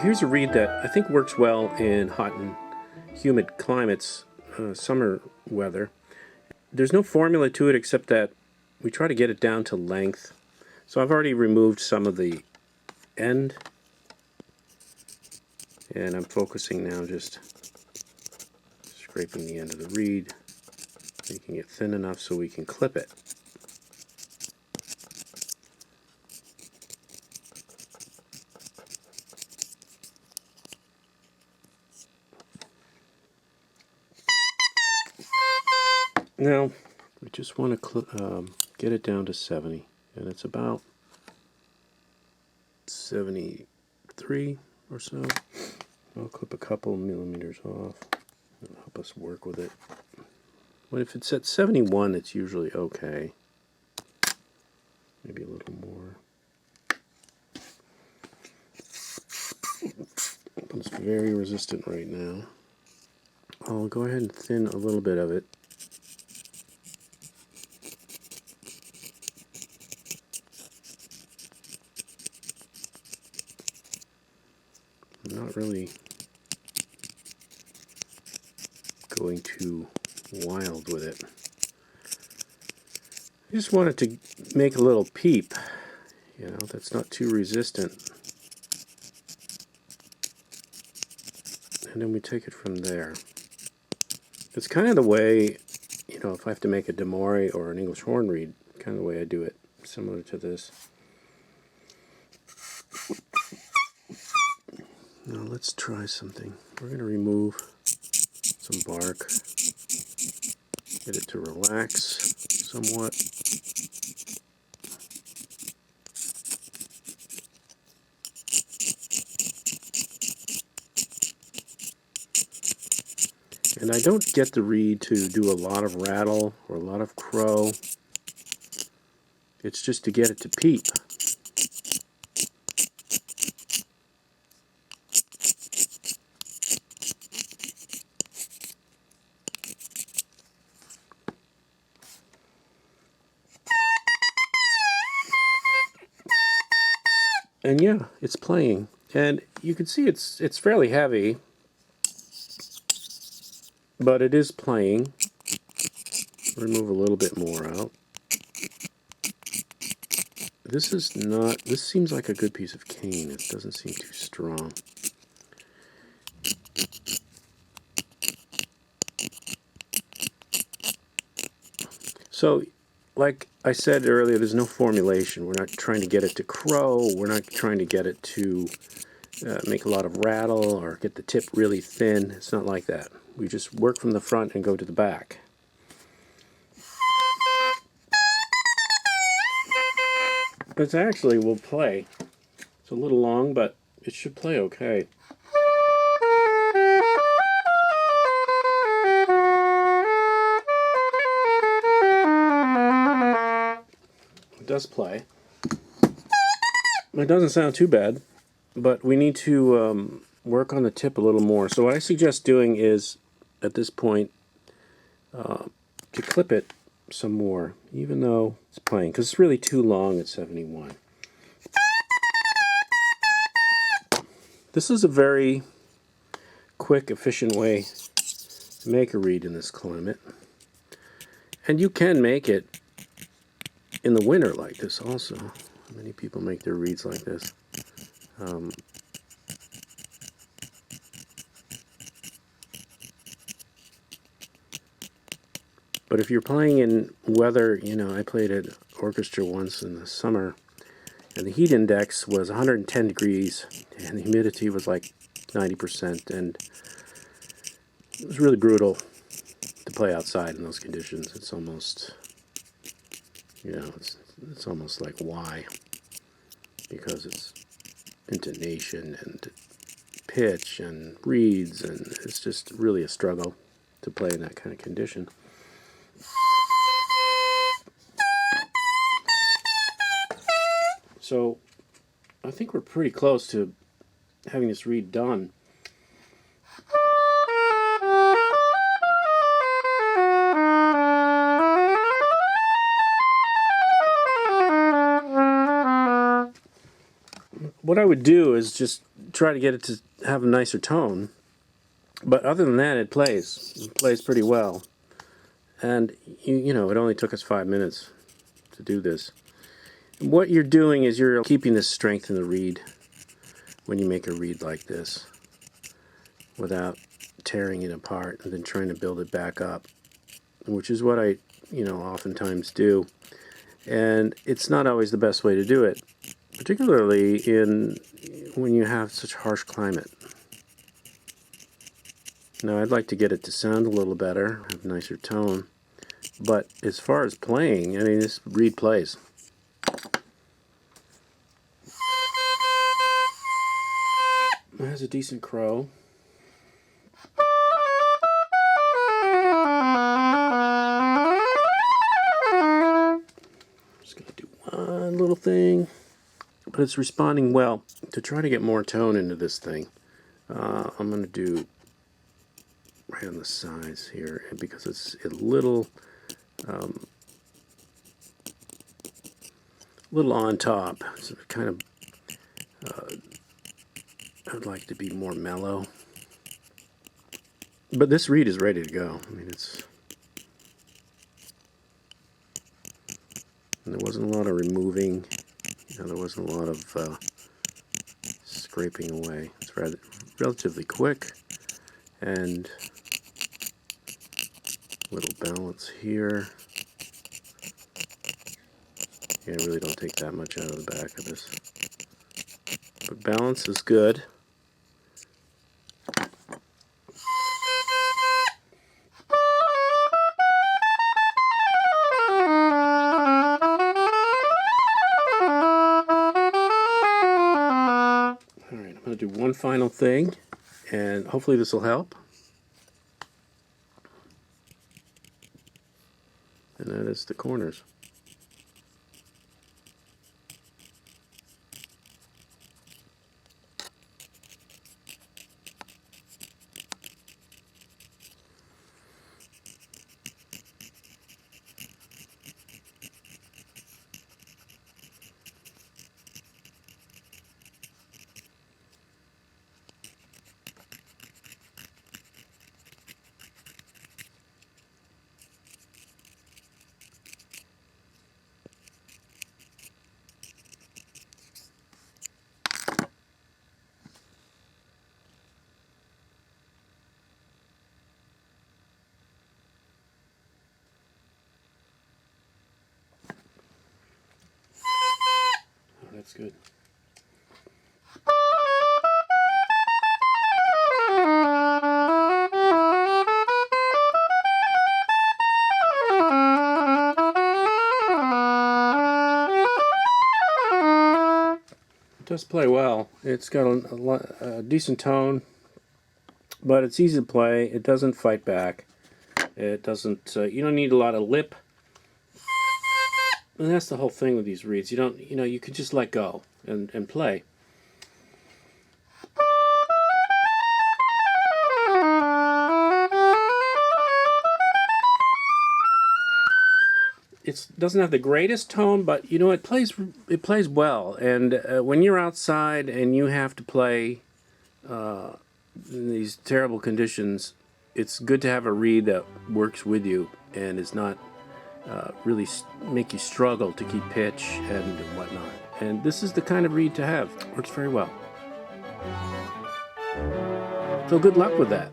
Here's a reed that I think works well in hot and humid climates, summer weather. There's no formula to it except that we try to get it down to length. So I've already removed some of the end, and I'm focusing now just scraping the end of the reed, making it thin enough so we can clip it. Now, we just want to get it down to 70, and it's about 73 or so. I'll clip a couple millimeters off. It'll help us work with it. But if it's at 71, it's usually okay. Maybe a little more. It's very resistant right now. I'll go ahead and thin a little bit of it. I'm not really going too wild with it. I just want it to make a little peep, that's not too resistant. And then we take it from there. It's kind of the way, if I have to make a Demore or an English horn reed, kind of the way I do it, similar to this. Now let's try something. We're going to remove some bark, get it to relax somewhat. And I don't get the reed to do a lot of rattle or a lot of crow. It's just to get it to peep. And yeah, it's playing. And you can see it's fairly heavy, but it is playing. Remove a little bit more out. This seems like a good piece of cane. It doesn't seem too strong. So, like I said earlier, there's no formulation. We're not trying to get it to crow. We're not trying to get it to make a lot of rattle or get the tip really thin. It's not like that. We just work from the front and go to the back. It actually will play. It's a little long, but it should play okay. It does play. It doesn't sound too bad, but we need to work on the tip a little more. So what I suggest doing is, at this point, to clip it some more, even though it's playing, because it's really too long at 71. This is a very quick, efficient way to make a reed in this climate. And you can make it in the winter like this also. Many people make their reeds like this. But if you're playing in weather, I played at orchestra once in the summer, and the heat index was 110 degrees, and the humidity was like 90%, and it was really brutal to play outside in those conditions. It's almost, it's almost like why? Because it's intonation and pitch and reeds, and it's just really a struggle to play in that kind of condition. So I think we're pretty close to having this reed done. What I would do is just try to get it to have a nicer tone. But other than that, it plays. It plays pretty well. And, you know, it only took us 5 minutes to do this. What you're doing is you're keeping the strength in the reed when you make a reed like this, without tearing it apart and then trying to build it back up, which is what I, you know, oftentimes do. And it's not always the best way to do it, particularly when you have such harsh climate. Now I'd like to get it to sound a little better, have a nicer tone, but as far as playing, I mean, this reed plays. It has a decent crow. Just going to do one little thing, but it's responding well. To try to get more tone into this thing, I'm going to do right on the sides here, because it's a little on top. So kind of, I'd like to be more mellow. But this reed is ready to go. I mean, and there wasn't a lot of removing. You know, there wasn't a lot of scraping away. It's relatively quick, and little balance here. Yeah, I really don't take that much out of the back of this. But balance is good. Alright, I'm going to do one final thing, and hopefully this will help. And that is the corners. Oh, that's good. It does play well. It's got a decent tone, but it's easy to play. It doesn't fight back. It doesn't. You don't need a lot of lip. And that's the whole thing with these reeds. You don't. You know, you could just let go and play. It doesn't have the greatest tone, but you know, it plays well. And when you're outside and you have to play in these terrible conditions, it's good to have a reed that works with you and is not really make you struggle to keep pitch and whatnot. And this is the kind of reed to have. Works very well. So good luck with that.